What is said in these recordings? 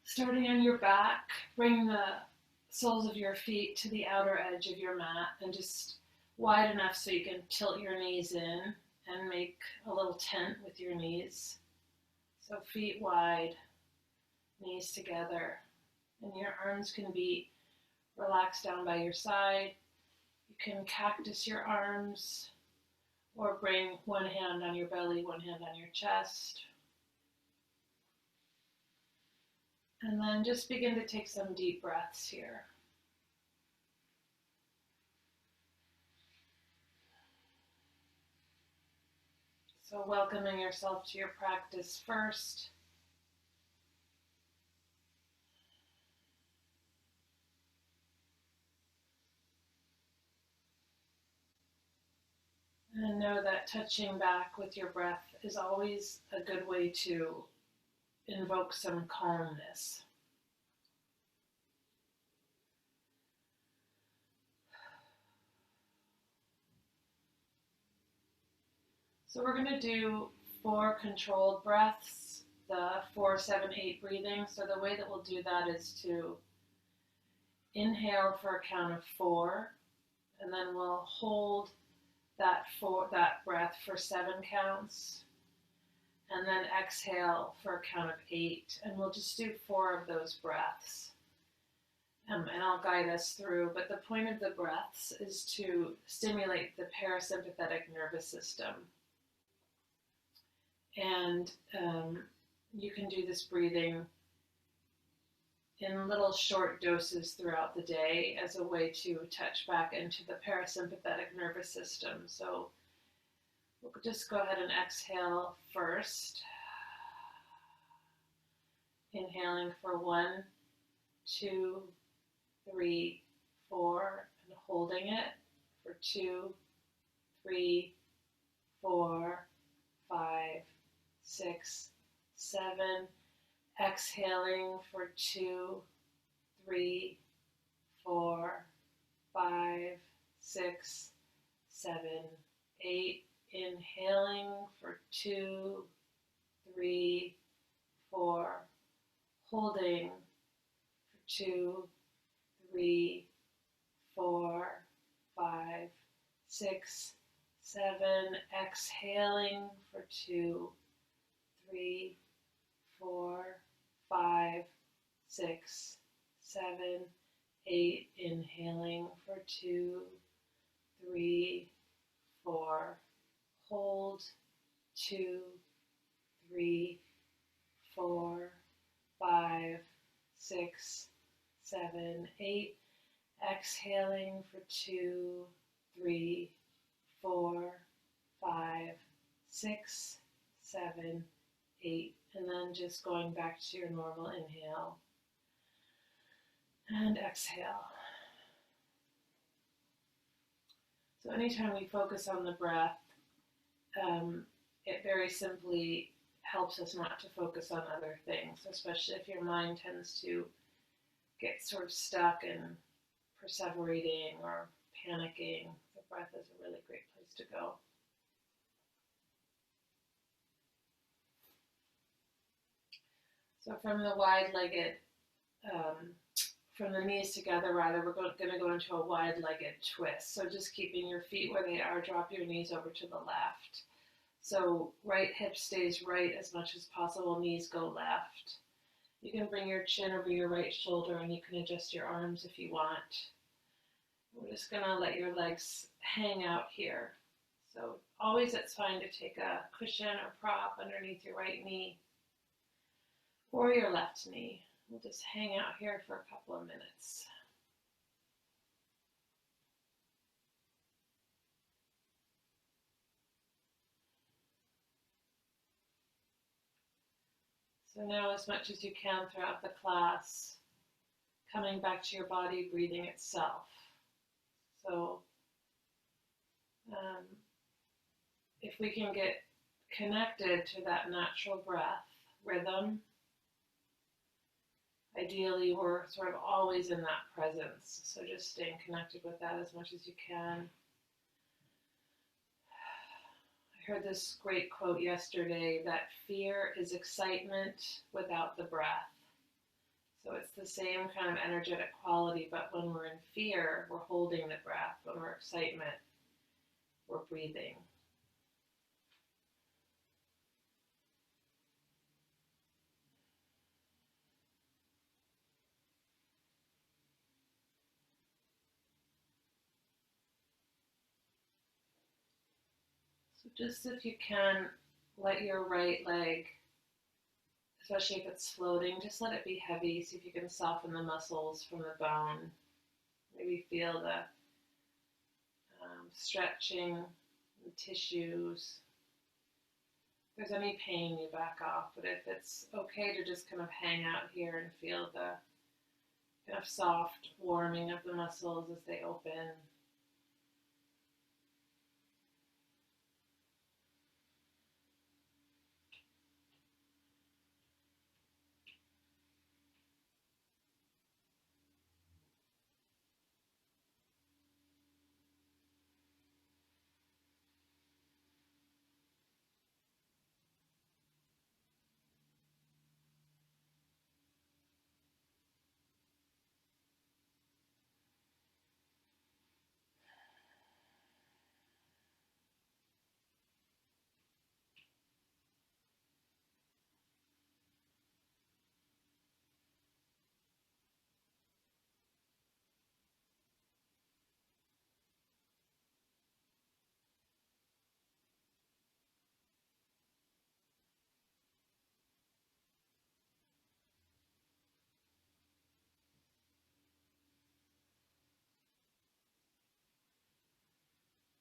Starting on your back, bring the soles of your feet to the outer edge of your mat and just wide enough so you can tilt your knees in and make a little tent with your knees. So feet wide, knees together, and your arms can be relaxed down by your side. You can cactus your arms or bring one hand on your belly, one hand on your chest. And then just begin to take some deep breaths here. So welcoming yourself to your practice first. And know that touching back with your breath is always a good way to invoke some calmness. So we're going to do 4 controlled breaths, the 4, 7, 8 breathing. So the way that we'll do that is to inhale for a count of 4, and then we'll hold that breath for 7 counts, and then exhale for a count of 8, and we'll just do 4 of those breaths. And I'll guide us through, but the point of the breaths is to stimulate the parasympathetic nervous system. And you can do this breathing in little short doses throughout the day as a way to touch back into the parasympathetic nervous system. So we'll just go ahead and exhale first. Inhaling for 1, 2, 3, 4, and holding it for 2, 3, 4, 5, 6, 7. Exhaling for 2, 3, 4, 5, 6, 7, 8. Inhaling for 2, 3, 4. Holding for 2, 3, 4, 5, 6, 7. Exhaling for 2, 3, 4, 5, 6, 7, 8. Inhaling for 2, 3, 4. Hold 2, 3, 4, 5, 6, 7, 8. Exhaling for 2, 3, 4, 5, 6, 7, 8. And then just going back to your normal inhale and exhale. So anytime we focus on the breath, it very simply helps us not to focus on other things, especially if your mind tends to get sort of stuck in perseverating or panicking. The breath is a really great place to go. So from the wide-legged, from the knees together rather, we're going to go into a wide-legged twist. So just keeping your feet where they are, drop your knees over to the left. So right hip stays right as much as possible, knees go left. You can bring your chin over your right shoulder and you can adjust your arms if you want. We're just going to let your legs hang out here. So always it's fine to take a cushion or prop underneath your right knee or your left knee. We'll just hang out here for a couple of minutes. So now, as much as you can throughout the class, coming back to your body, breathing itself. So if we can get connected to that natural breath rhythm, ideally we're sort of always in that presence. So just staying connected with that as much as you can. I heard this great quote yesterday that fear is excitement without the breath. So it's the same kind of energetic quality, but when we're in fear, we're holding the breath. When we're in excitement, we're breathing. So just if you can, let your right leg, especially if it's floating, just let it be heavy. See if you can soften the muscles from the bone. Maybe feel the stretching the tissues. If there's any pain, you back off. But if it's okay to just kind of hang out here and feel the kind of soft warming of the muscles as they open.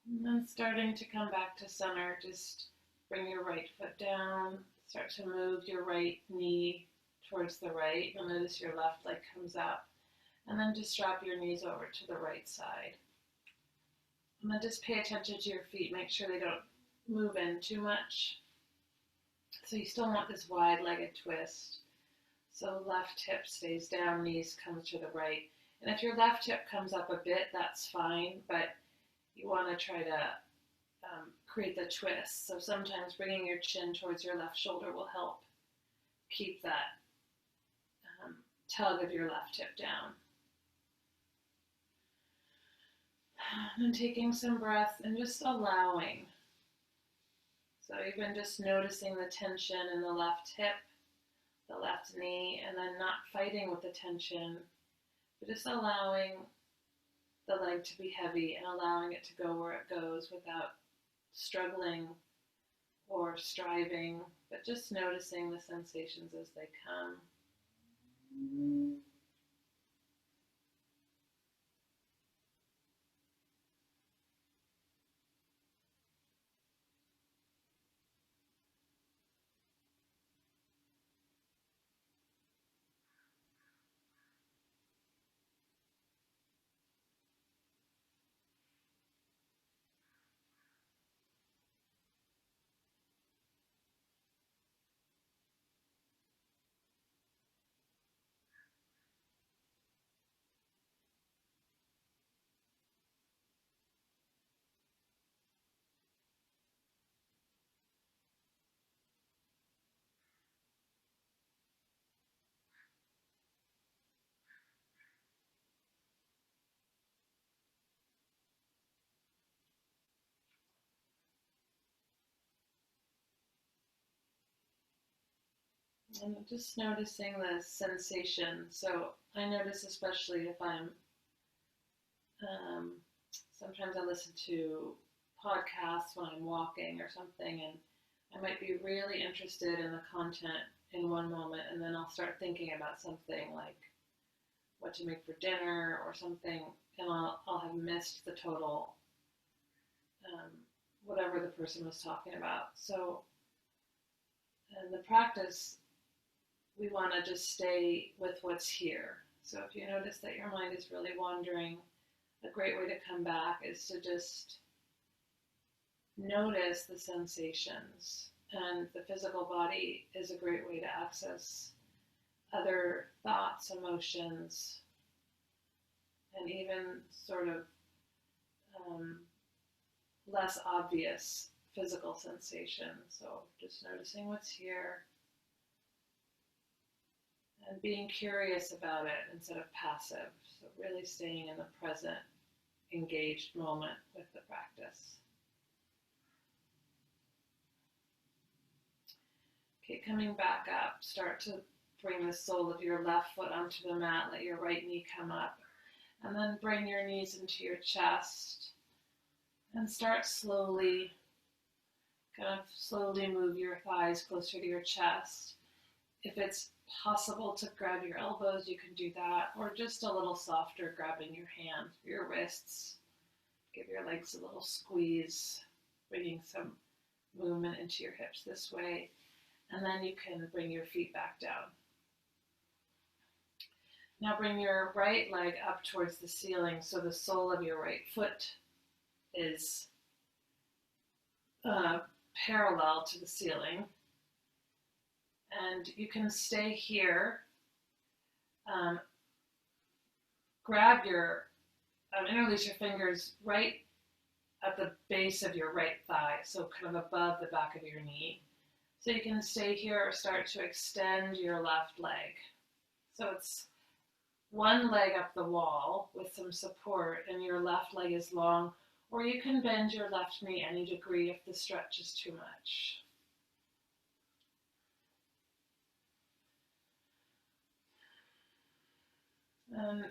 And then starting to come back to center, just bring your right foot down, start to move your right knee towards the right. You'll notice your left leg comes up, and then just drop your knees over to the right side. And then just pay attention to your feet, make sure they don't move in too much. So you still want this wide-legged twist. So left hip stays down, knees come to the right. And if your left hip comes up a bit, that's fine, but you want to try to create the twist. So sometimes bringing your chin towards your left shoulder will help keep that tug of your left hip down. And taking some breath and just allowing. So even just noticing the tension in the left hip, the left knee, and then not fighting with the tension, but just allowing the leg to be heavy and allowing it to go where it goes without struggling or striving, but just noticing the sensations as they come. And just noticing the sensation. So I notice especially if I'm, sometimes I listen to podcasts when I'm walking or something, and I might be really interested in the content in one moment, and then I'll start thinking about something like what to make for dinner or something, and I'll have missed the total, whatever the person was talking about. So in the practice, we want to just stay with what's here. So if you notice that your mind is really wandering, a great way to come back is to just notice the sensations. And the physical body is a great way to access other thoughts, emotions, and even sort of less obvious physical sensations. So just noticing what's here and being curious about it instead of passive. So really staying in the present, engaged moment with the practice. Okay, coming back up, start to bring the sole of your left foot onto the mat, let your right knee come up, and then bring your knees into your chest, and start slowly, kind of slowly move your thighs closer to your chest. If it's possible to grab your elbows, you can do that, or just a little softer, grabbing your hand, your wrists. Give your legs a little squeeze, bringing some movement into your hips this way. And then you can bring your feet back down. Now bring your right leg up towards the ceiling so the sole of your right foot is parallel to the ceiling. And you can stay here. Grab your, interlace your fingers right at the base of your right thigh, so kind of above the back of your knee. So you can stay here or start to extend your left leg. So it's one leg up the wall with some support and your left leg is long, or you can bend your left knee any degree if the stretch is too much. And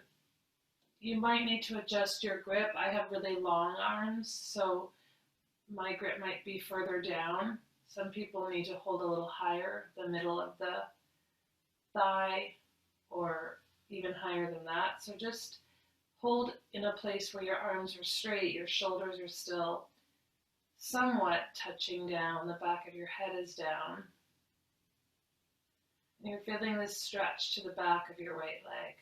you might need to adjust your grip. I have really long arms, so my grip might be further down. Some people need to hold a little higher, the middle of the thigh, or even higher than that. So just hold in a place where your arms are straight, your shoulders are still somewhat touching down, the back of your head is down. And you're feeling this stretch to the back of your right leg.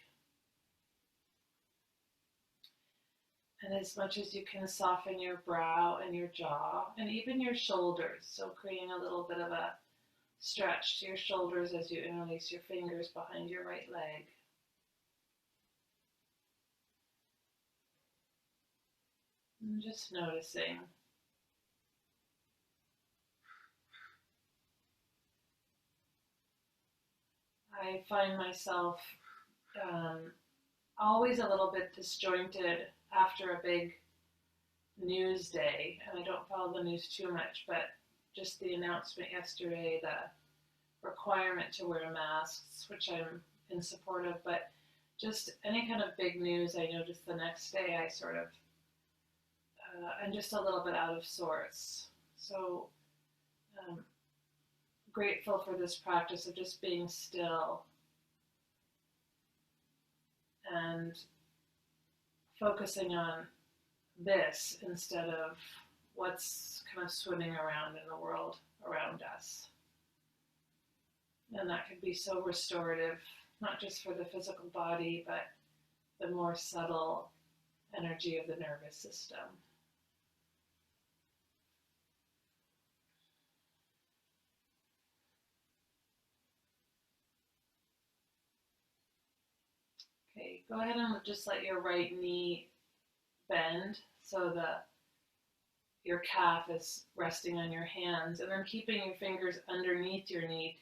And as much as you can, soften your brow and your jaw and even your shoulders. So creating a little bit of a stretch to your shoulders as you interlace your fingers behind your right leg. And just noticing. I find myself always a little bit disjointed after a big news day, and I don't follow the news too much, but just the announcement yesterday, the requirement to wear masks, which I'm in support of, but just any kind of big news, I notice the next day I sort of, I'm just a little bit out of sorts. So grateful for this practice of just being still and focusing on this instead of what's kind of swimming around in the world around us. And that can be so restorative, not just for the physical body, but the more subtle energy of the nervous system. Okay, go ahead and just let your right knee bend so your calf is resting on your hands, and then keeping your fingers underneath your knee,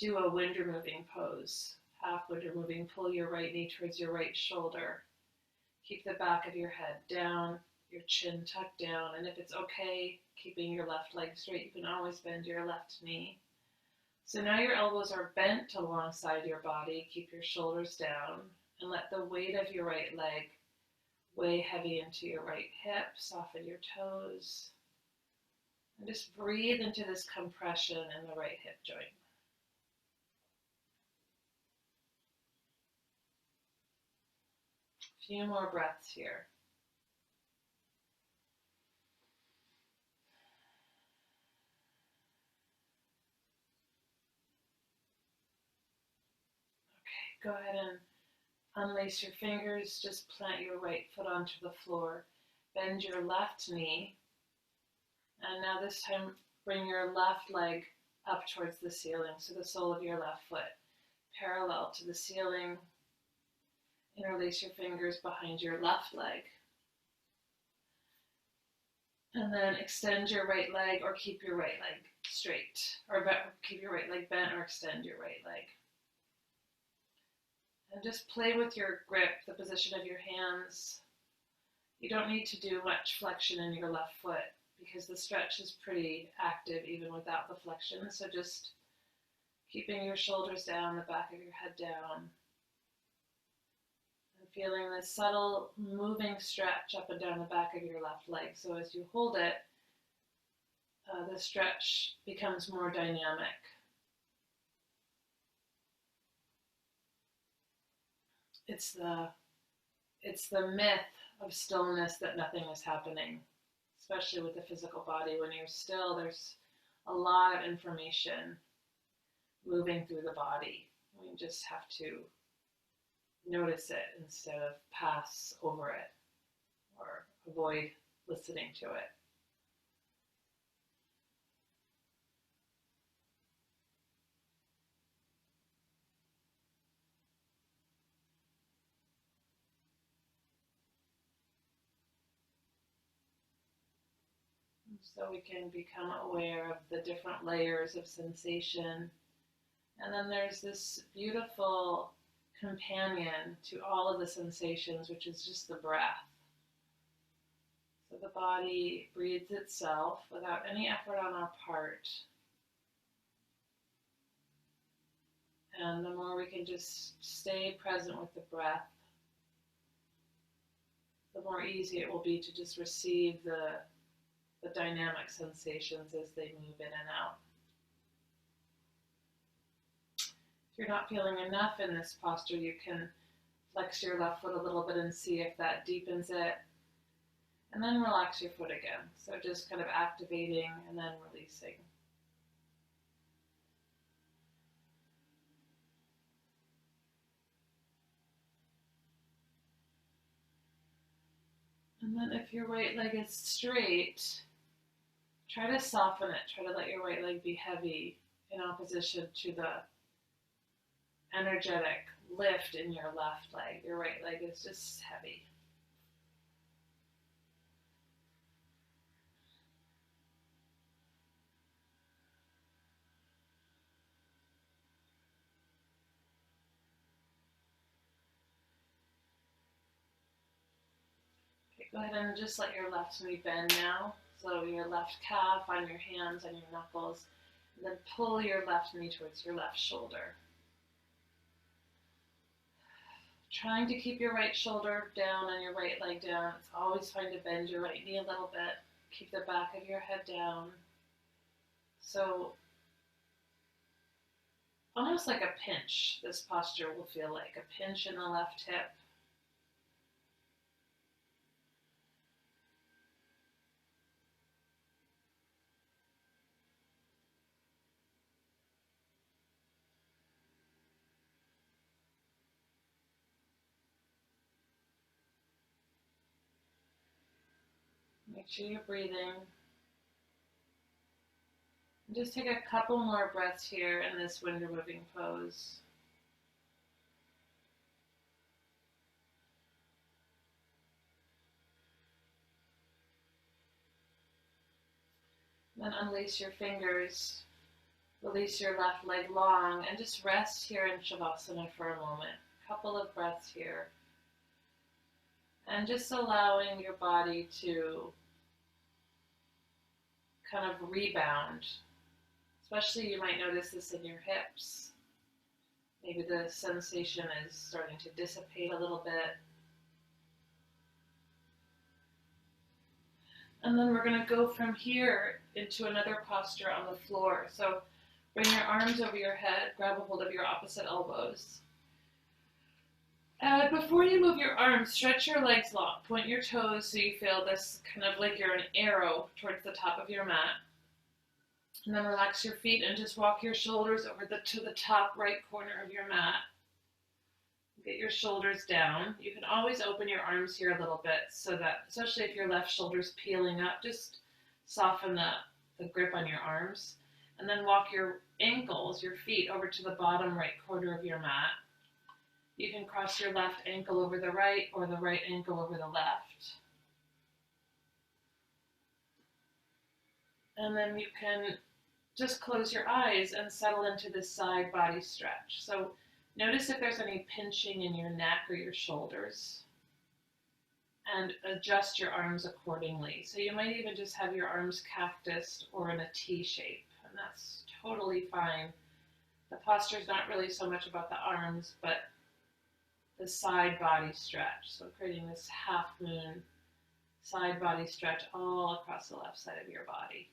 do a wind removing pose. Half wind removing, pull your right knee towards your right shoulder. Keep the back of your head down, your chin tucked down, and if it's okay, keeping your left leg straight, you can always bend your left knee. So now your elbows are bent alongside your body. Keep your shoulders down and let the weight of your right leg weigh heavy into your right hip. Soften your toes. And just breathe into this compression in the right hip joint. A few more breaths here. Okay, go ahead and unlace your fingers, just plant your right foot onto the floor. Bend your left knee. And now this time, bring your left leg up towards the ceiling, so the sole of your left foot parallel to the ceiling. Interlace your fingers behind your left leg. And then extend your right leg or keep your right leg straight. Or keep your right leg bent or extend your right leg. And just play with your grip, the position of your hands. You don't need to do much flexion in your left foot because the stretch is pretty active even without the flexion. So just keeping your shoulders down, the back of your head down, and feeling this subtle moving stretch up and down the back of your left leg. So as you hold it, the stretch becomes more dynamic. It's the myth of stillness that nothing is happening, especially with the physical body. When you're still, there's a lot of information moving through the body. We just have to notice it instead of pass over it or avoid listening to it. So we can become aware of the different layers of sensation. And then there's this beautiful companion to all of the sensations, which is just the breath. So the body breathes itself without any effort on our part. And the more we can just stay present with the breath, the more easy it will be to just receive the dynamic sensations as they move in and out. If you're not feeling enough in this posture, you can flex your left foot a little bit and see if that deepens it. And then relax your foot again. So just kind of activating and then releasing. And then if your right leg is straight, try to soften it. Try to let your right leg be heavy in opposition to the energetic lift in your left leg. Your right leg is just heavy. Okay, go ahead and just let your left knee bend now. So your left calf on your hands and your knuckles. And then pull your left knee towards your left shoulder. Trying to keep your right shoulder down and your right leg down. It's always fine to bend your right knee a little bit. Keep the back of your head down. So almost like a pinch, this posture will feel like a pinch in the left hip. Make sure you're breathing. And just take a couple more breaths here in this wind removing pose. Then unlace your fingers, release your left leg long, and just rest here in Shavasana for a moment. A couple of breaths here. And just allowing your body to kind of rebound. Especially you might notice this in your hips. Maybe the sensation is starting to dissipate a little bit. And then we're going to go from here into another posture on the floor. So bring your arms over your head, grab a hold of your opposite elbows. And before you move your arms, stretch your legs long. Point your toes so you feel this kind of like you're an arrow towards the top of your mat. And then relax your feet and just walk your shoulders over to the top right corner of your mat. Get your shoulders down. You can always open your arms here a little bit so that, especially if your left shoulder's peeling up, just soften the grip on your arms. And then walk your ankles, your feet, over to the bottom right corner of your mat. You can cross your left ankle over the right or the right ankle over the left. And then you can just close your eyes and settle into this side body stretch. So Notice if there's any pinching in your neck or your shoulders, and adjust your arms accordingly. So you might even just have your arms cactused or in a T shape, and that's totally fine. The posture is not really so much about the arms, but the side body stretch. So creating this half moon side body stretch all across the left side of your body.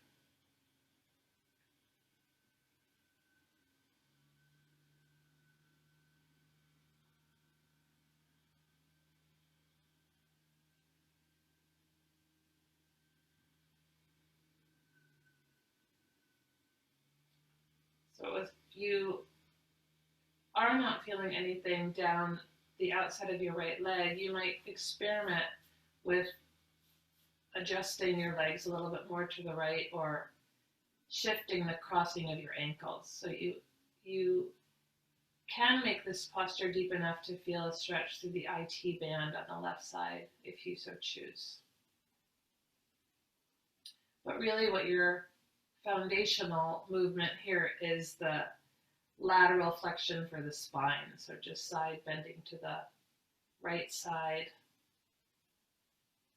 So if you are not feeling anything down the outside of your right leg, you might experiment with adjusting your legs a little bit more to the right or shifting the crossing of your ankles. So you can make this posture deep enough to feel a stretch through the IT band on the left side if you so choose. But really what your foundational movement here is the lateral flexion for the spine. So just side bending to the right side.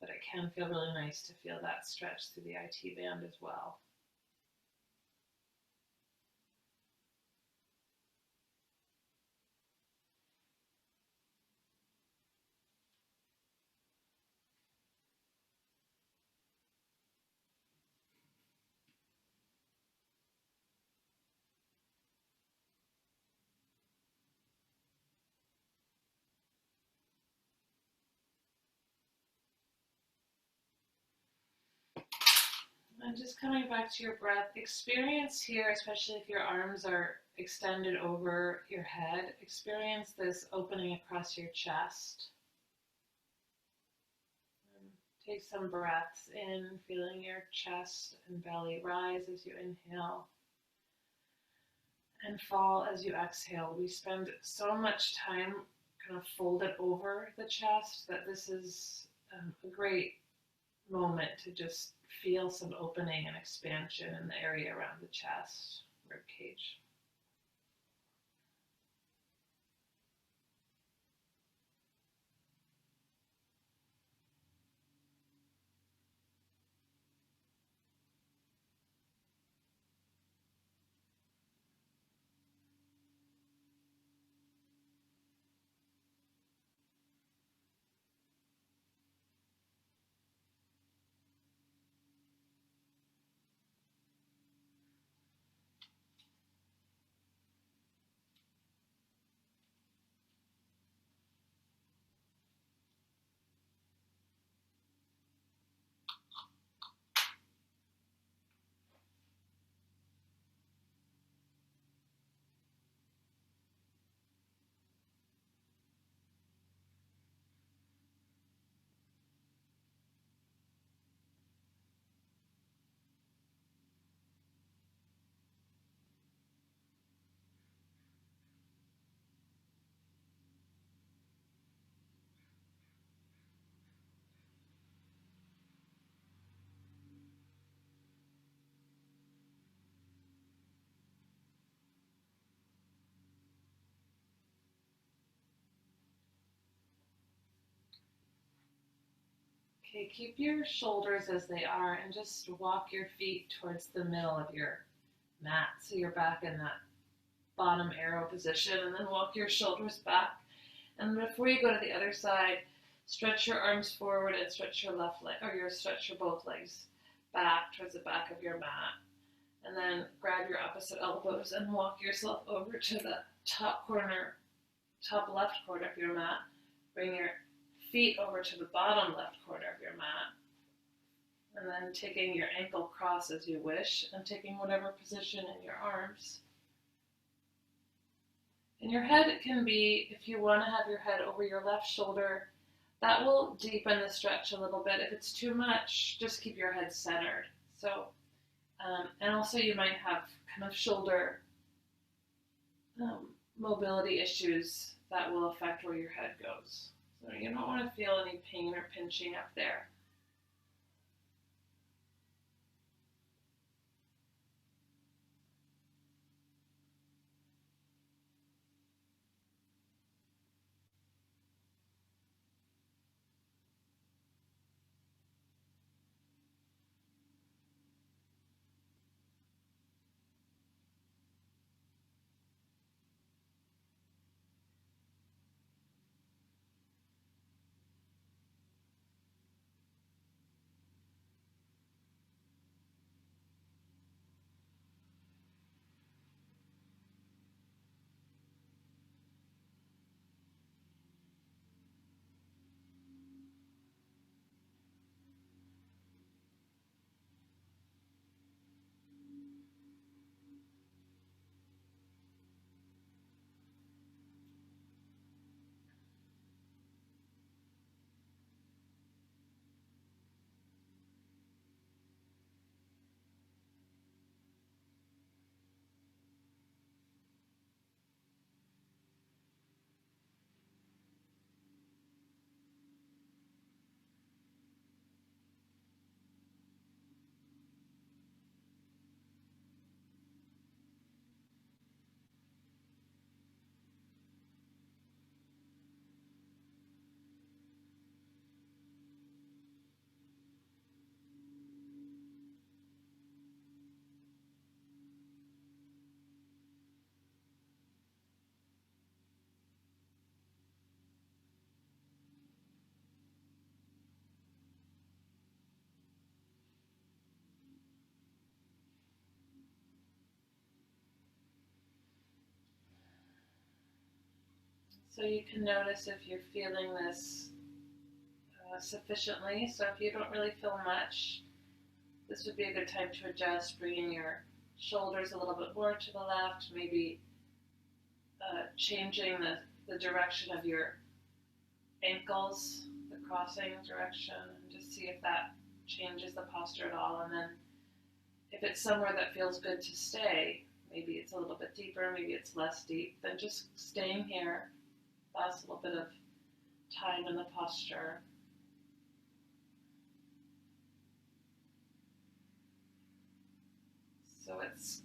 But it can feel really nice to feel that stretch through the IT band as well. And just coming back to your breath, experience here, especially if your arms are extended over your head, experience this opening across your chest. And take some breaths in, feeling your chest and belly rise as you inhale and fall as you exhale. We spend so much time kind of folded over the chest that this is a great moment to just feel some opening and expansion in the area around the chest, rib cage. Okay, keep your shoulders as they are and just walk your feet towards the middle of your mat. So you're back in that bottom arrow position, and then walk your shoulders back. And before you go to the other side, stretch your arms forward and stretch your left leg, or stretch your both legs back towards the back of your mat. And then grab your opposite elbows and walk yourself over to the top left corner of your mat. Bring your feet over to the bottom left corner of your mat. And then taking your ankle cross as you wish, and taking whatever position in your arms. And your head can be, if you want to have your head over your left shoulder, that will deepen the stretch a little bit. If it's too much, just keep your head centered. So, and also you might have kind of shoulder mobility issues that will affect where your head goes. So you don't want to feel any pain or pinching up there. So you can notice if you're feeling this sufficiently. So if you don't really feel much, this would be a good time to adjust, bringing your shoulders a little bit more to the left, maybe changing the direction of your ankles, the crossing direction, and just see if that changes the posture at all. And then if it's somewhere that feels good to stay, maybe it's a little bit deeper, maybe it's less deep, then just staying here lasts a little bit of time in the posture. So it's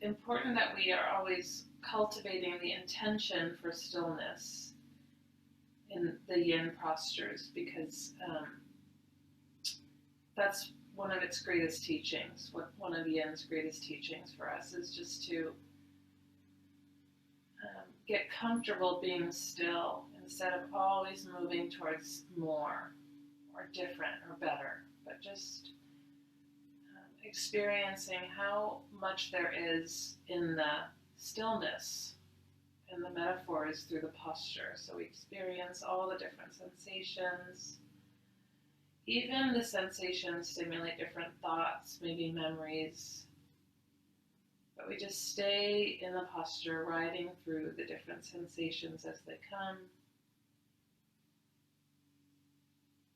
important that we are always cultivating the intention for stillness in the yin postures, because that's one of its greatest teachings. One of yin's greatest teachings for us is just to get comfortable being still instead of always moving towards more or different or better, but just experiencing how much there is in the stillness, and the metaphor is through the posture. So we experience all the different sensations. Even the sensations stimulate different thoughts, maybe memories, but we just stay in the posture, riding through the different sensations as they come,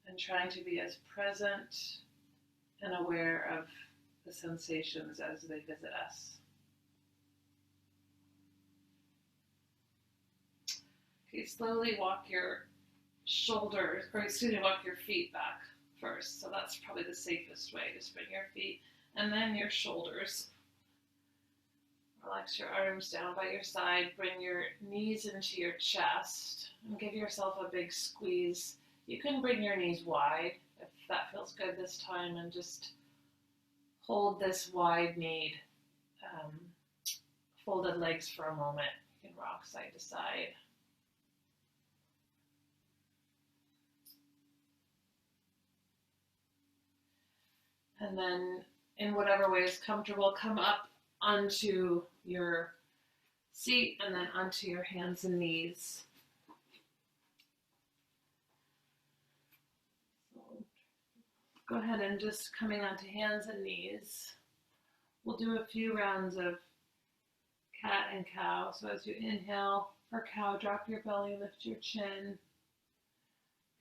and trying to be as present and aware of the sensations as they visit us. Okay, slowly walk your shoulders, walk your feet back first. So that's probably the safest way. Just bring your feet and then your shoulders. Relax your arms down by your side. Bring your knees into your chest and give yourself a big squeeze. You can bring your knees wide if that feels good this time, and just hold this wide kneed, folded legs for a moment. You can rock side to side. And then, in whatever way is comfortable, come up onto your seat and then onto your hands and knees. So go ahead and just coming onto hands and knees. We'll do a few rounds of cat and cow. So as you inhale for cow, drop your belly, lift your chin.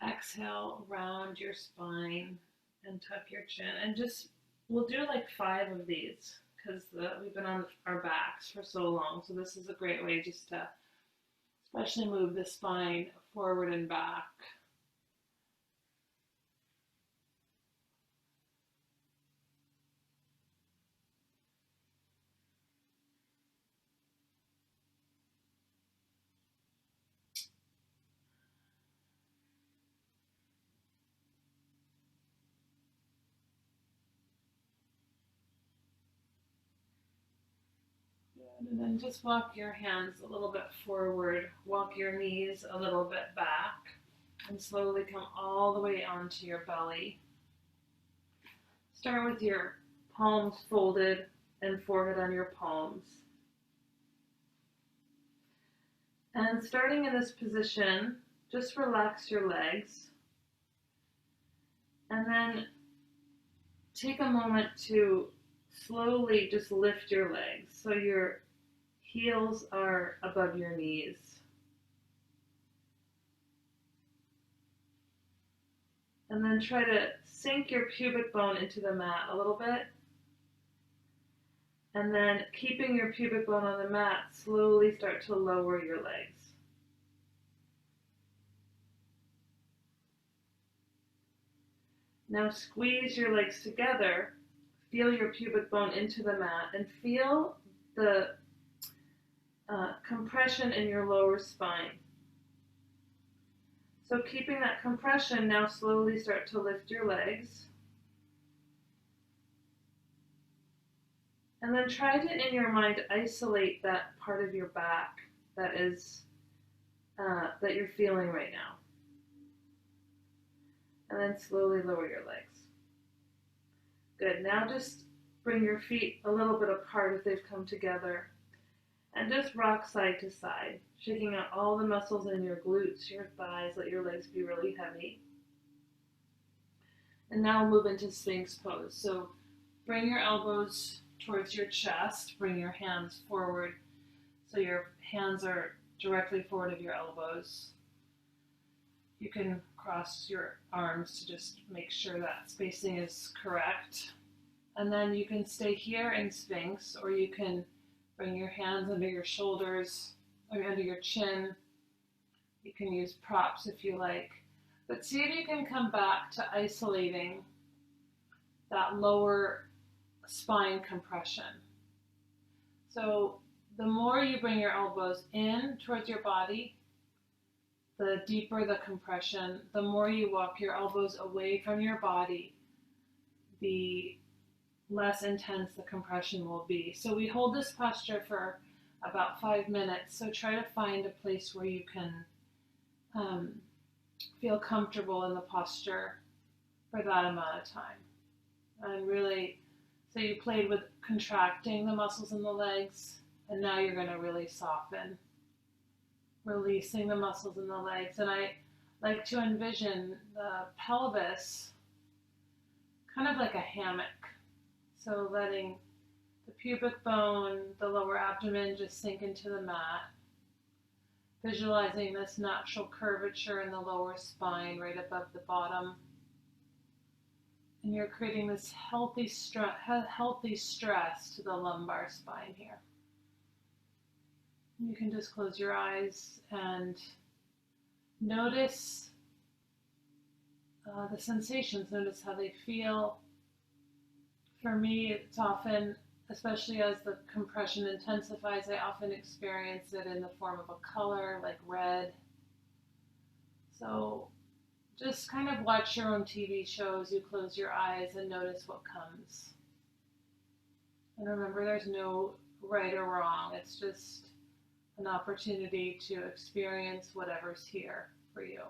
Exhale, round your spine and tuck your chin. And just, we'll do like 5 of these because we've been on our backs for so long. So this is a great way just to especially move the spine forward and back. And then just walk your hands a little bit forward, walk your knees a little bit back, and slowly come all the way onto your belly. Start with your palms folded and forehead on your palms. And starting in this position, just relax your legs. And then take a moment to slowly just lift your legs so your heels are above your knees. And then try to sink your pubic bone into the mat a little bit. And then keeping your pubic bone on the mat, slowly start to lower your legs. Now squeeze your legs together. Feel your pubic bone into the mat and feel the compression in your lower spine. So keeping that compression, now slowly start to lift your legs. And then try to, in your mind, isolate that part of your back that is that you're feeling right now. And then slowly lower your legs. Good. Now just bring your feet a little bit apart if they've come together. And just rock side to side, shaking out all the muscles in your glutes, your thighs, let your legs be really heavy. And now move into Sphinx pose. So bring your elbows towards your chest, bring your hands forward so your hands are directly forward of your elbows. You can cross your arms to just make sure that spacing is correct. And then you can stay here in Sphinx, or you can bring your hands under your shoulders or under your chin. You can use props if you like. But see if you can come back to isolating that lower spine compression. So the more you bring your elbows in towards your body, the deeper the compression. The more you walk your elbows away from your body, the less intense the compression will be. So we hold this posture for about 5 minutes. So try to find a place where you can feel comfortable in the posture for that amount of time. And really, so you played with contracting the muscles in the legs, and now you're going to really soften, releasing the muscles in the legs. And I like to envision the pelvis kind of like a hammock. So letting the pubic bone, the lower abdomen just sink into the mat. Visualizing this natural curvature in the lower spine right above the bottom. And you're creating this healthy stress to the lumbar spine here. You can just close your eyes and notice the sensations. Notice how they feel. For me, it's often, especially as the compression intensifies, I often experience it in the form of a color like red. So just kind of watch your own TV shows. You close your eyes and notice what comes. And remember, there's no right or wrong. It's just an opportunity to experience whatever's here for you.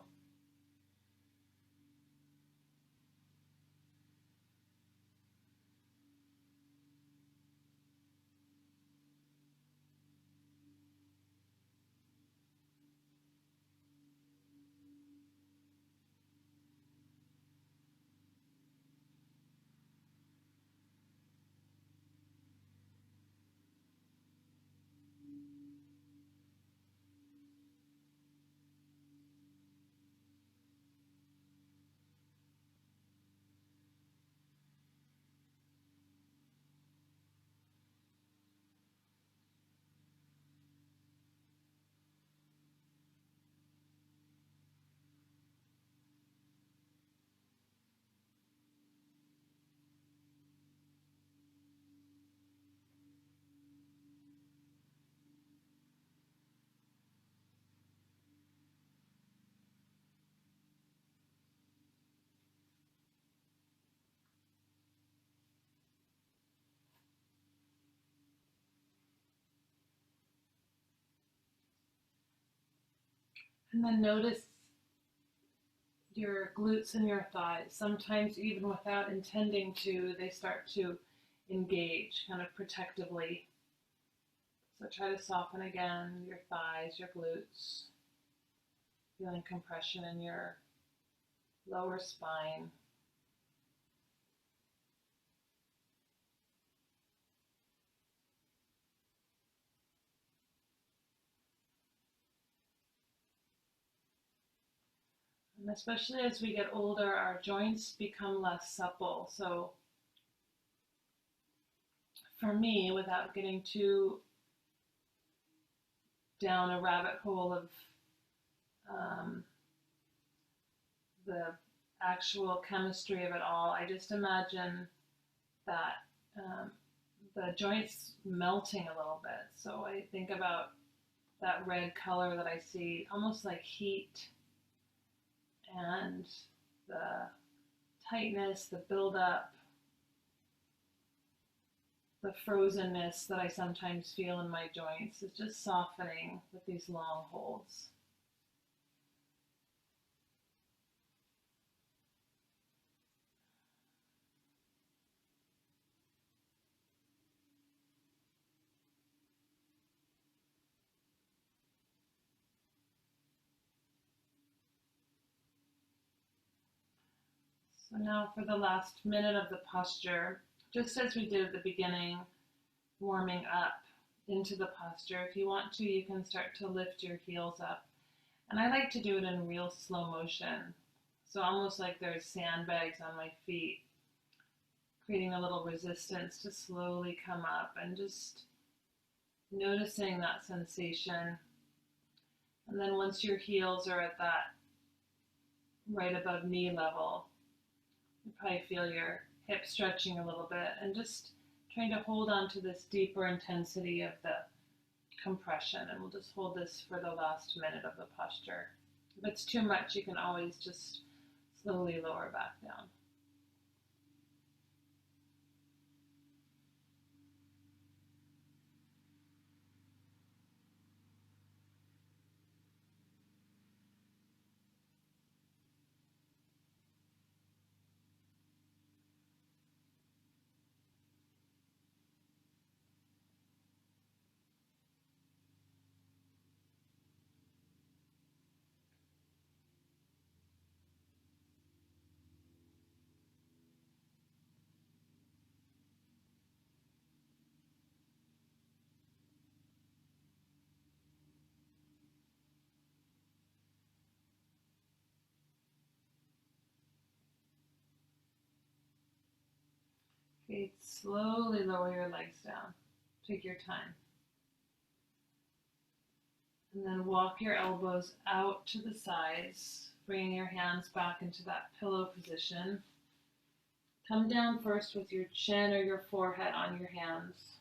And then notice your glutes and your thighs. Sometimes even without intending to, they start to engage kind of protectively. So try to soften again your thighs, your glutes, feeling compression in your lower spine. And especially as we get older, our joints become less supple. So for me, without getting too down a rabbit hole of the actual chemistry of it all, I just imagine that the joints melting a little bit. So I think about that red color that I see, almost like heat, and the tightness, the buildup, the frozenness that I sometimes feel in my joints is just softening with these long holds. So now for the last minute of the posture, just as we did at the beginning, warming up into the posture. If you want to, you can start to lift your heels up. And I like to do it in real slow motion. So almost like there's sandbags on my feet, creating a little resistance to slowly come up and just noticing that sensation. And then once your heels are at that right above knee level, you probably feel your hips stretching a little bit and just trying to hold on to this deeper intensity of the compression. And we'll just hold this for the last minute of the posture. If it's too much, you can always just slowly lower back down. Okay, slowly lower your legs down. Take your time. And then walk your elbows out to the sides, bringing your hands back into that pillow position. Come down first with your chin or your forehead on your hands.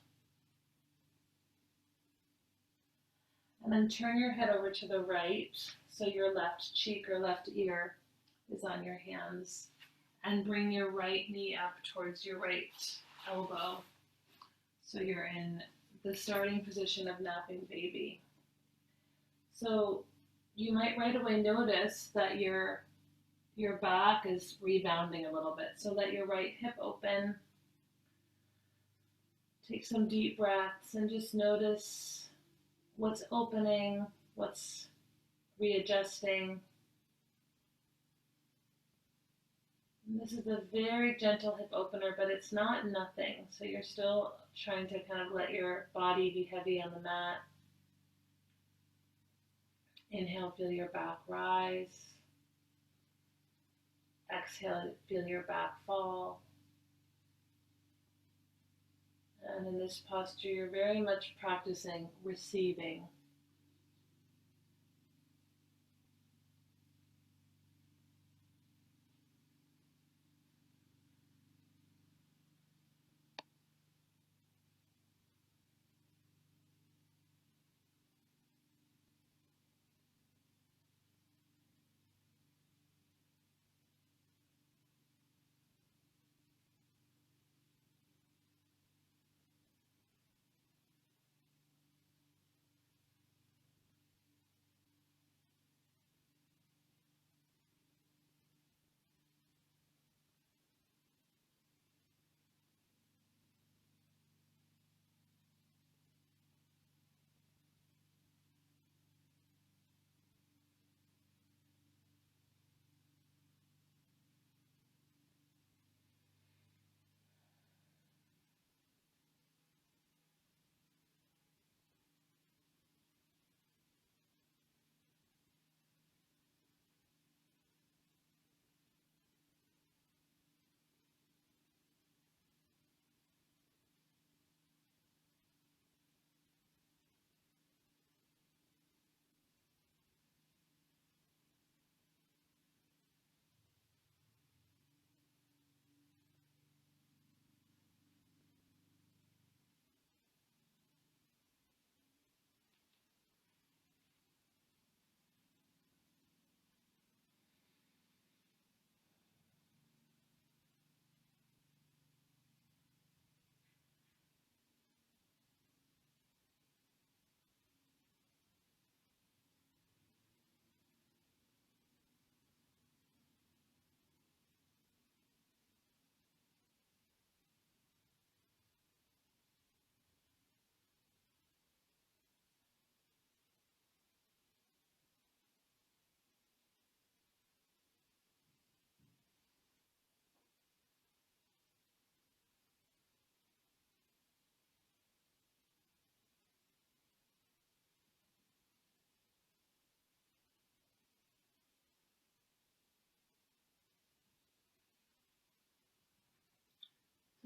And then turn your head over to the right, so your left cheek or left ear is on your hands. And bring your right knee up towards your right elbow. So you're in the starting position of napping baby. So you might right away notice that your back is rebounding a little bit. So let your right hip open. Take some deep breaths and just notice what's opening, what's readjusting. And this is a very gentle hip opener, but it's not nothing. So you're still trying to kind of let your body be heavy on the mat. Inhale, feel your back rise. Exhale, feel your back fall. And in this posture, you're very much practicing receiving.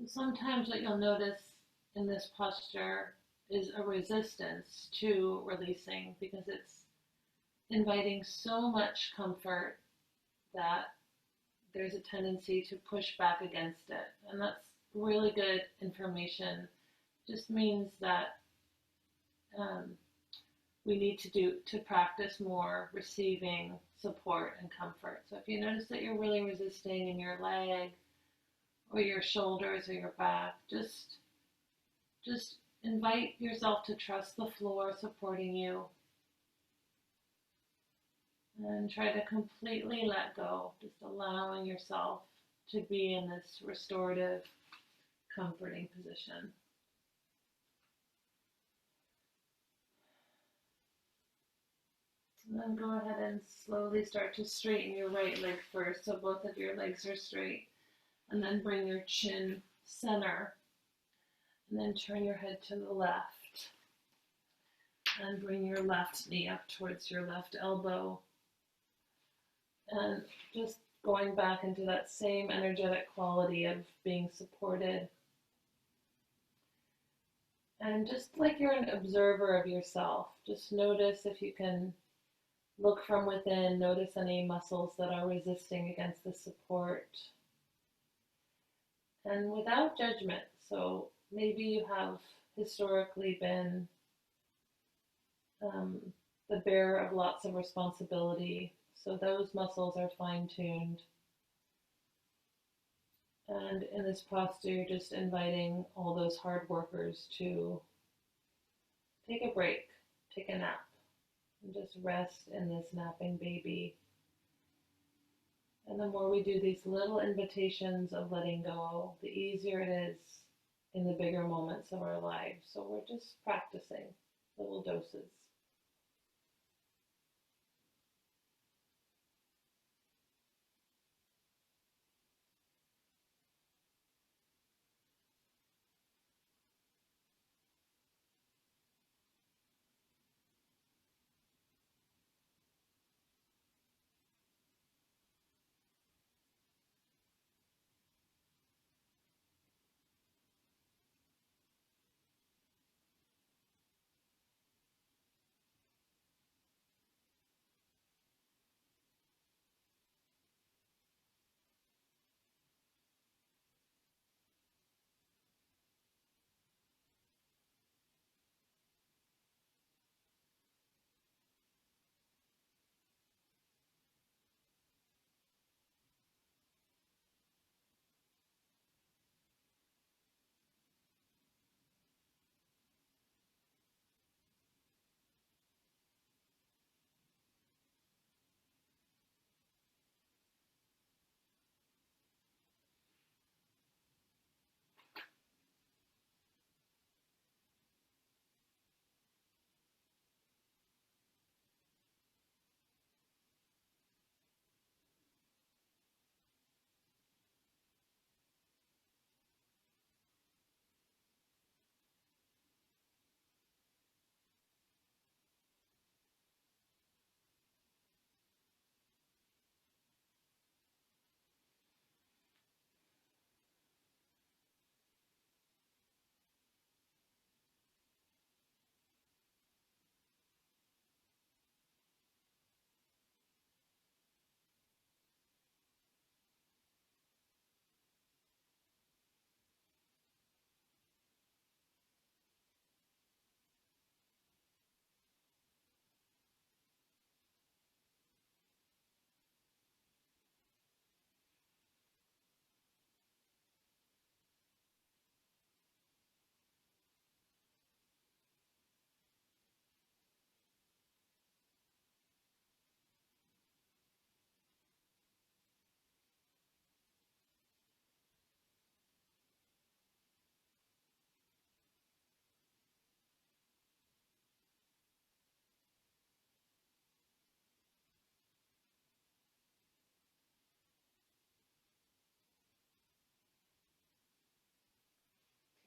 Sometimes what you'll notice in this posture is a resistance to releasing because it's inviting so much comfort that there's a tendency to push back against it. And that's really good information. Just means that we need to practice more receiving support and comfort. So if you notice that you're really resisting in your leg or your shoulders or your back, just invite yourself to trust the floor supporting you and try to completely let go, just allowing yourself to be in this restorative, comforting position. And then go ahead and slowly start to straighten your right leg first, so both of your legs are straight. And then bring your chin center. And then turn your head to the left. And bring your left knee up towards your left elbow. And just going back into that same energetic quality of being supported. And just like you're an observer of yourself, just notice if you can look from within, notice any muscles that are resisting against the support. And without judgment. So maybe you have historically been the bearer of lots of responsibility. So those muscles are fine-tuned. And in this posture, you're just inviting all those hard workers to take a break, take a nap. And just rest in this napping baby. And the more we do these little invitations of letting go, the easier it is in the bigger moments of our lives. So we're just practicing little doses.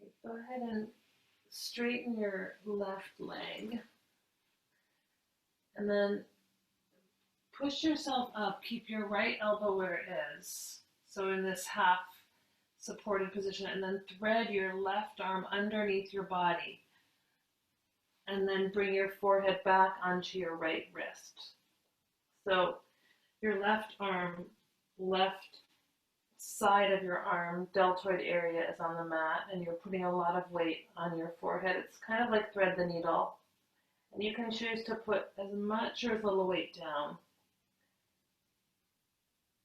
Okay, go ahead and straighten your left leg. And then push yourself up. Keep your right elbow where it is. So in this half supported position, and then thread your left arm underneath your body. And then bring your forehead back onto your right wrist. So your left arm, left side of your arm, deltoid area is on the mat, and you're putting a lot of weight on your forehead. It's kind of like thread the needle. And you can choose to put as much or as little weight down.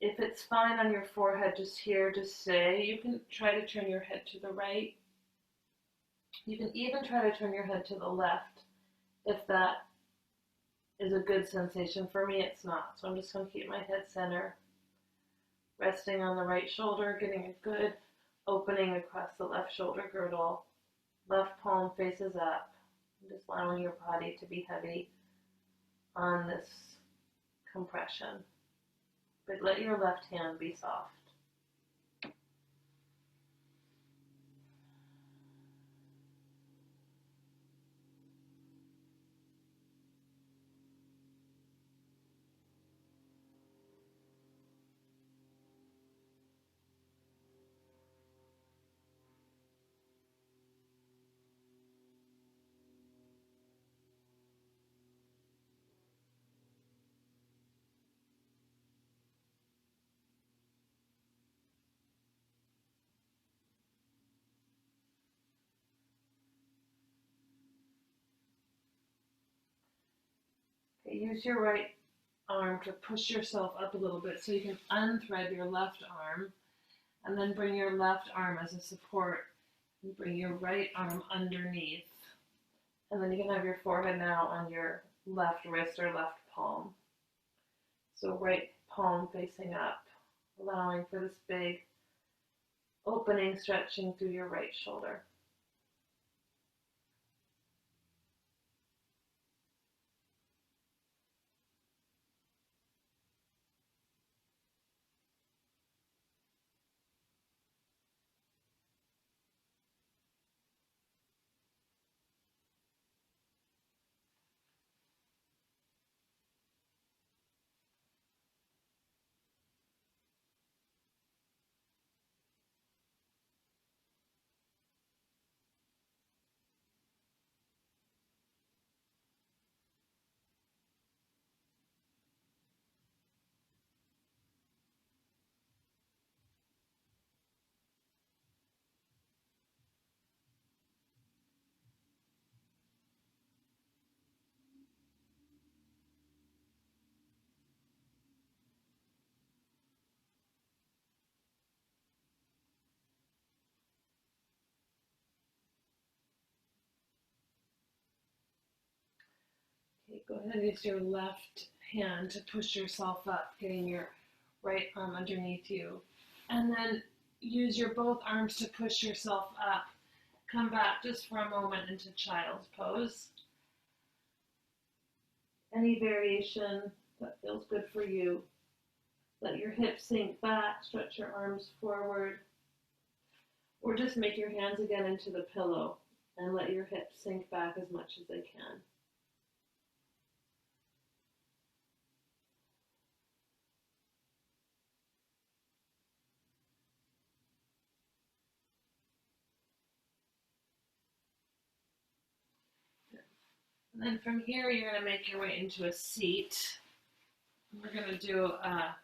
If it's fine on your forehead, just here, just stay. You can try to turn your head to the right. You can even try to turn your head to the left if that is a good sensation. For me, it's not. So I'm just going to keep my head center, resting on the right shoulder, getting a good opening across the left shoulder girdle. Left palm faces up. Just allowing your body to be heavy on this compression. But let your left hand be soft. Okay, use your right arm to push yourself up a little bit so you can unthread your left arm, and then bring your left arm as a support and bring your right arm underneath. And then you can have your forehead now on your left wrist or left palm. So right palm facing up, allowing for this big opening, stretching through your right shoulder. Okay, go ahead and use your left hand to push yourself up, getting your right arm underneath you. And then use your both arms to push yourself up. Come back just for a moment into child's pose. Any variation that feels good for you. Let your hips sink back, stretch your arms forward. Or just make your hands again into the pillow and let your hips sink back as much as they can. And then from here, you're going to make your way into a seat. We're going to do a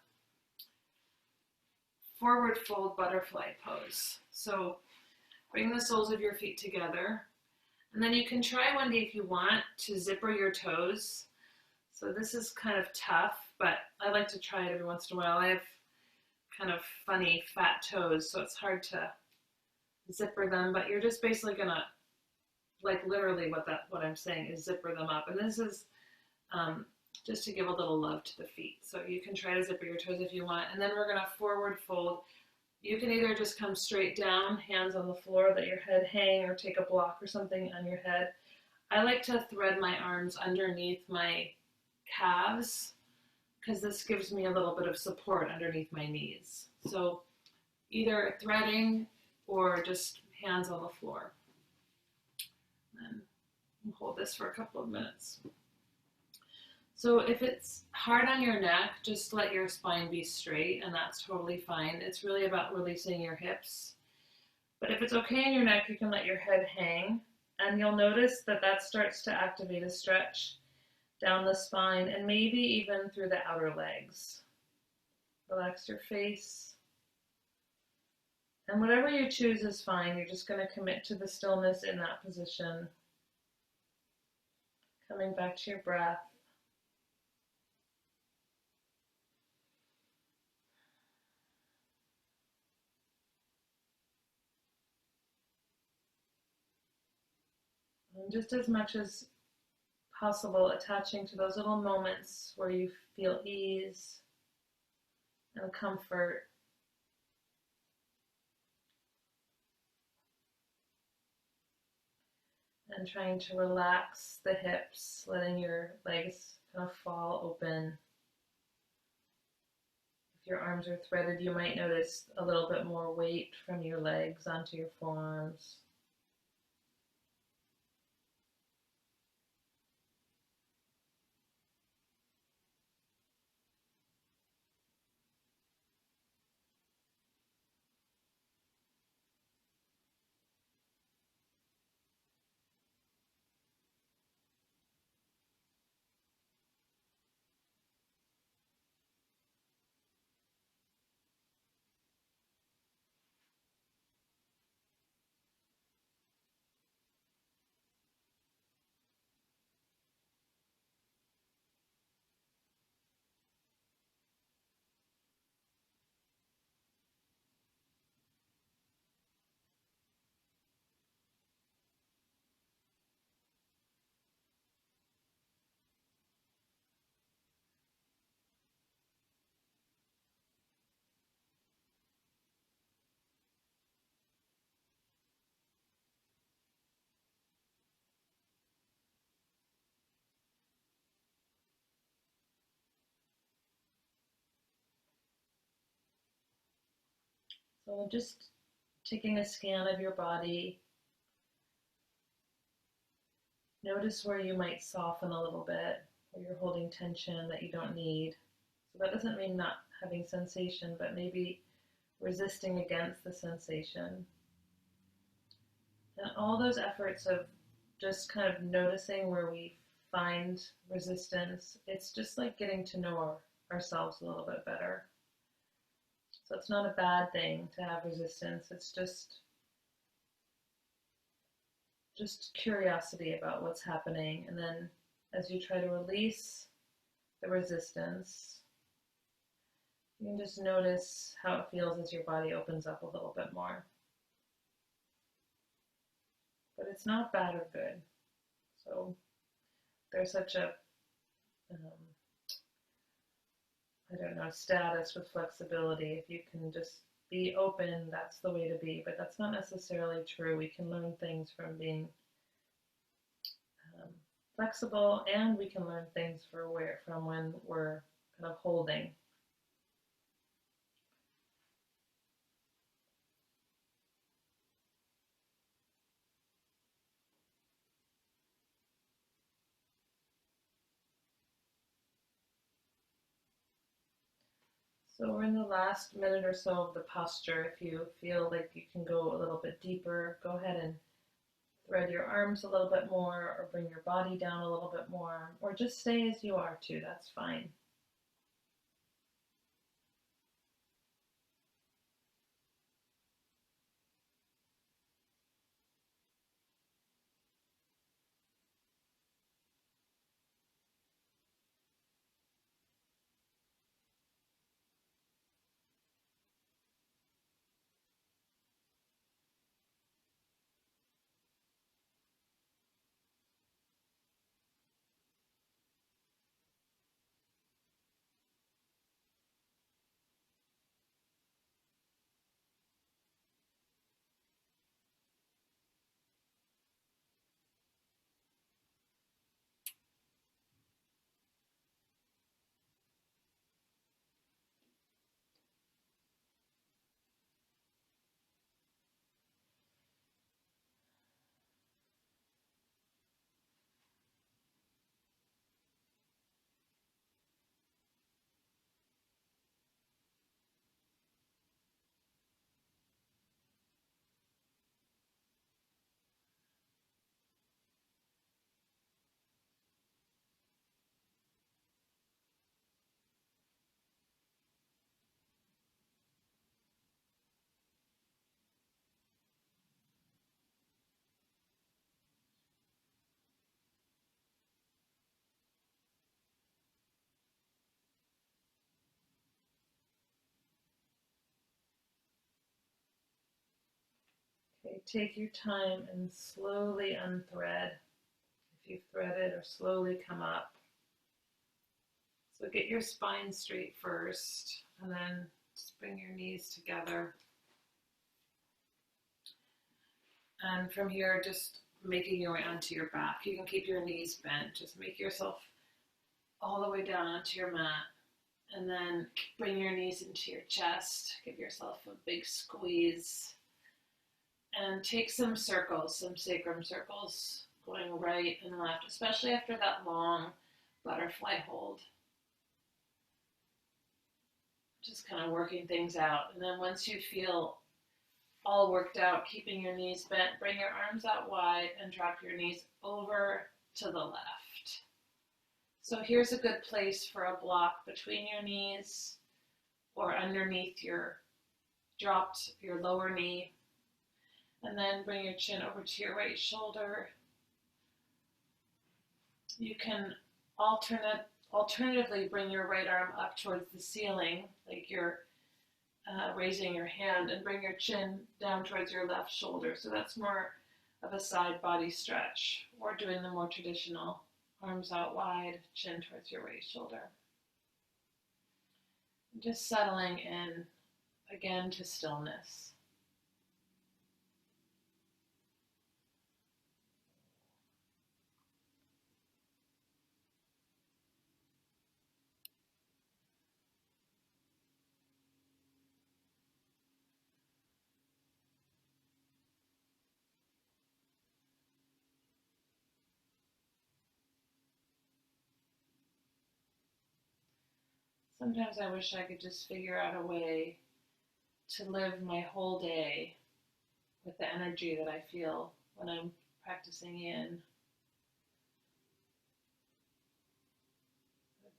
forward fold butterfly pose. So bring the soles of your feet together. And then you can try one day if you want to zipper your toes. So this is kind of tough, but I like to try it every once in a while. I have kind of funny fat toes, so it's hard to zipper them, but you're just basically going to, like literally what I'm saying is zipper them up. And this is just to give a little love to the feet. So you can try to zipper your toes if you want. And then we're going to forward fold. You can either just come straight down, hands on the floor, let your head hang, or take a block or something on your head. I like to thread my arms underneath my calves because this gives me a little bit of support underneath my knees. So either threading or just hands on the floor. And we'll hold this for a couple of minutes. So if it's hard on your neck, just let your spine be straight, and that's totally fine. It's really about releasing your hips But if it's okay in your neck, you can let your head hang, and you'll notice that that starts to activate a stretch down the spine and maybe even through the outer legs. Relax your face. And whatever you choose is fine. You're just going to commit to the stillness in that position. Coming back to your breath. And just as much as possible, attaching to those little moments where you feel ease and comfort. And trying to relax the hips, letting your legs kind of fall open. If your arms are threaded, you might notice a little bit more weight from your legs onto your forearms. So just taking a scan of your body. Notice where you might soften a little bit, where you're holding tension that you don't need. So that doesn't mean not having sensation, but maybe resisting against the sensation. And all those efforts of just kind of noticing where we find resistance, it's just like getting to know ourselves a little bit better. So it's not a bad thing to have resistance. It's just curiosity about what's happening. And then as you try to release the resistance, you can just notice how it feels as your body opens up a little bit more. But it's not bad or good. So there's such a, I don't know, status with flexibility. If you can just be open, that's the way to be. But that's not necessarily true. We can learn things from being flexible, and we can learn things from when we're kind of holding. So we're in the last minute or so of the posture. If you feel like you can go a little bit deeper, go ahead and thread your arms a little bit more, or bring your body down a little bit more, or just stay as you are too, that's fine. take your time and slowly unthread. If you've threaded, or slowly come up. So get your spine straight first, and then just bring your knees together. And from here, just making your way onto your back. You can keep your knees bent. Just make yourself all the way down onto your mat. And then bring your knees into your chest. Give yourself a big squeeze. And take some circles, some sacrum circles, going right and left, especially after that long butterfly hold. Just kind of working things out. And then once you feel all worked out, keeping your knees bent, bring your arms out wide and drop your knees over to the left. So here's a good place for a block between your knees or underneath your lower knee. And then bring your chin over to your right shoulder. You can alternatively bring your right arm up towards the ceiling, like you're raising your hand, and bring your chin down towards your left shoulder. So that's more of a side body stretch, or doing the more traditional arms out wide, chin towards your right shoulder. And just settling in again to stillness. Sometimes I wish I could just figure out a way to live my whole day with the energy that I feel when I'm practicing Yin.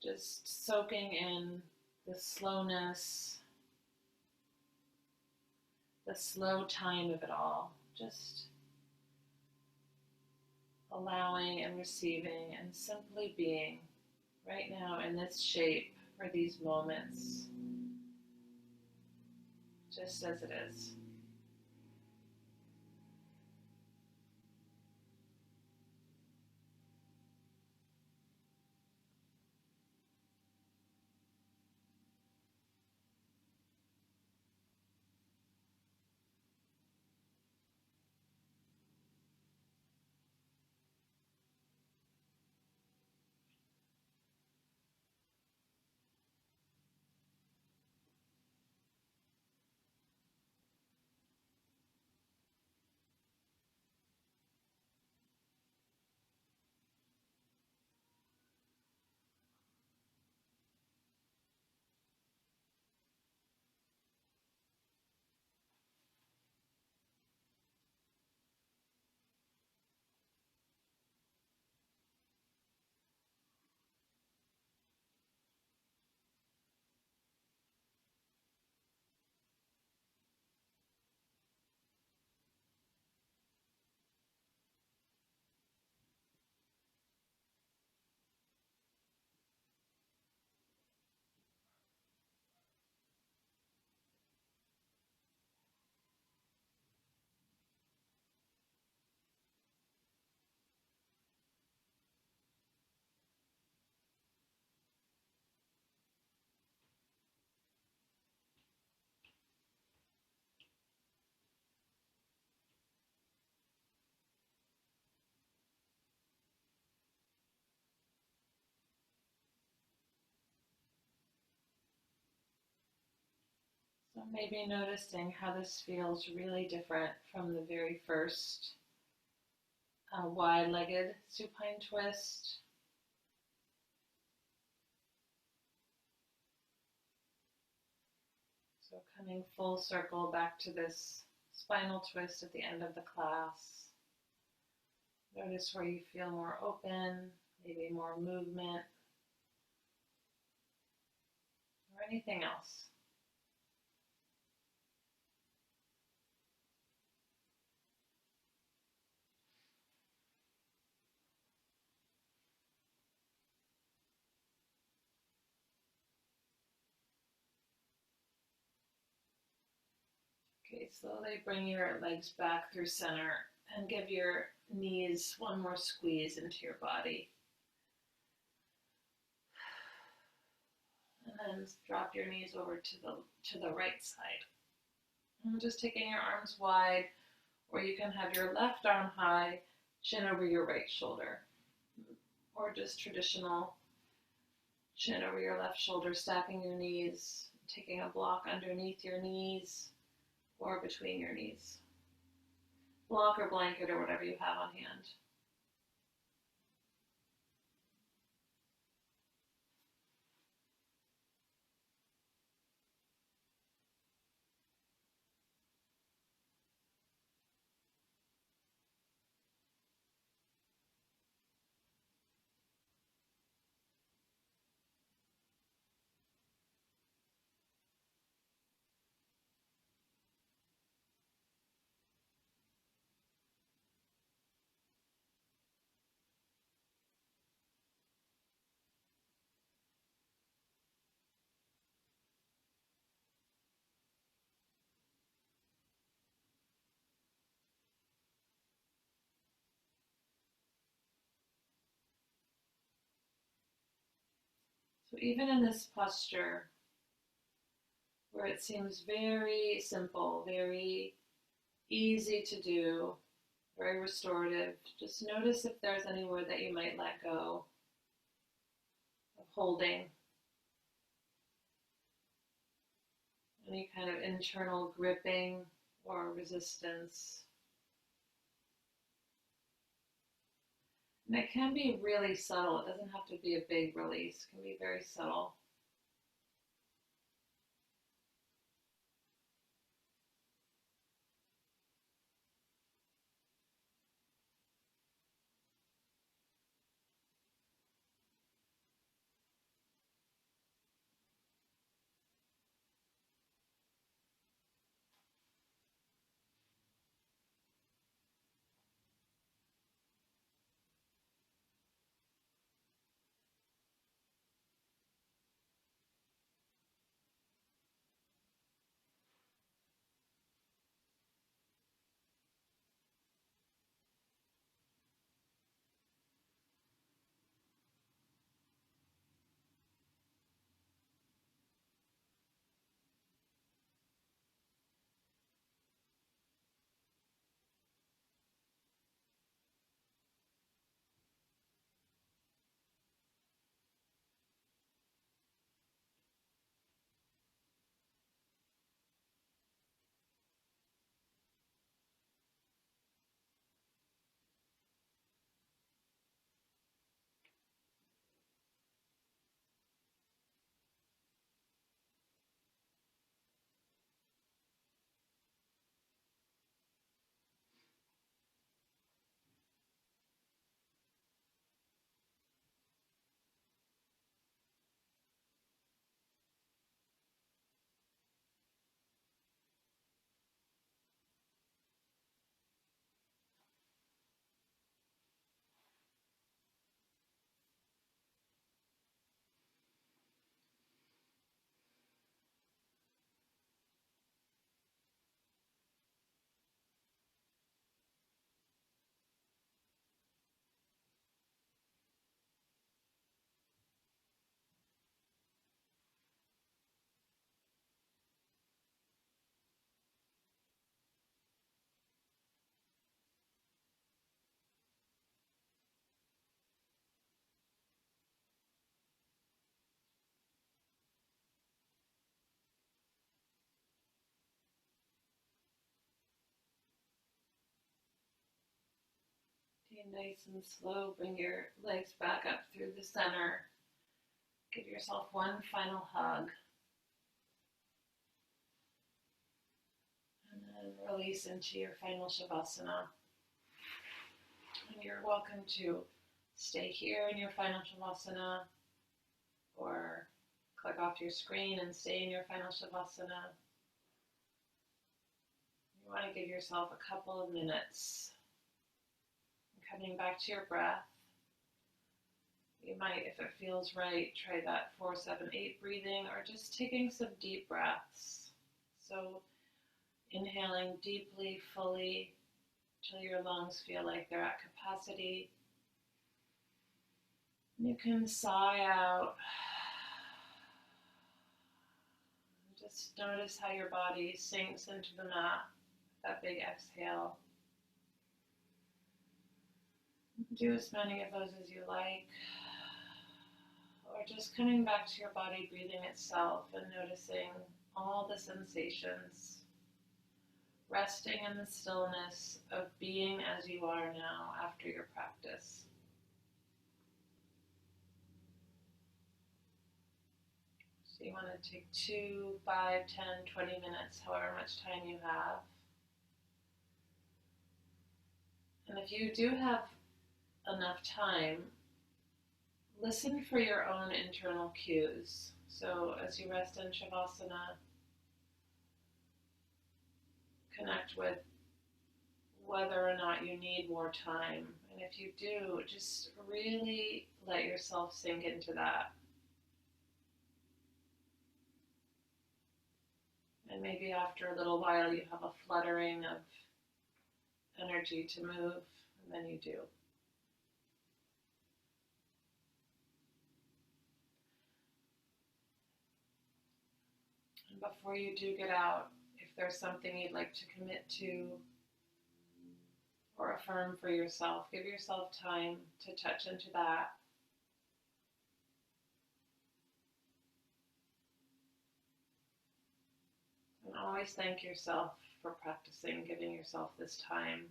Just soaking in the slowness, the slow time of it all. Just allowing and receiving and simply being right now in this shape for these moments, just as it is. So maybe noticing how this feels really different from the very first wide-legged supine twist. So coming full circle back to this spinal twist at the end of the class. Notice where you feel more open, maybe more movement, or anything else. Okay, Slowly bring your legs back through center and give your knees one more squeeze into your body. And then drop your knees over to the right side. And just taking your arms wide, or you can have your left arm high, chin over your right shoulder. Or just traditional chin over your left shoulder, stacking your knees, taking a block underneath your knees or between your knees. Block or blanket or whatever you have on hand. So even in this posture, where it seems very simple, very easy to do, very restorative, just notice if there's anywhere that you might let go of holding, any kind of internal gripping or resistance. And it can be really subtle. It doesn't have to be a big release. It can be very subtle. Stay nice and slow. Bring your legs back up through the center. Give yourself one final hug. And then release into your final Shavasana. And you're welcome to stay here in your final Shavasana or click off your screen and stay in your final Shavasana. You want to give yourself a couple of minutes. Coming back to your breath. You might, if it feels right, try that 4-7-8 breathing or just taking some deep breaths. So Inhaling deeply, fully, till your lungs feel like they're at capacity. You can sigh out. Just notice how your body sinks into the mat, that big exhale. Do as many of those as you like. Or just coming back to your body, breathing itself and noticing all the sensations. Resting in the stillness of being as you are now after your practice. So you want to take 2, 5, 10, 20 minutes, however much time you have. And if you do have enough time, listen for your own internal cues. So as you rest in Shavasana, connect with whether or not you need more time. And if you do, just really let yourself sink into that. And maybe after a little while you have a fluttering of energy to move, and then you do. And before you do get out, if there's something you'd like to commit to or affirm for yourself, give yourself time to touch into that. And always thank yourself for practicing, giving yourself this time.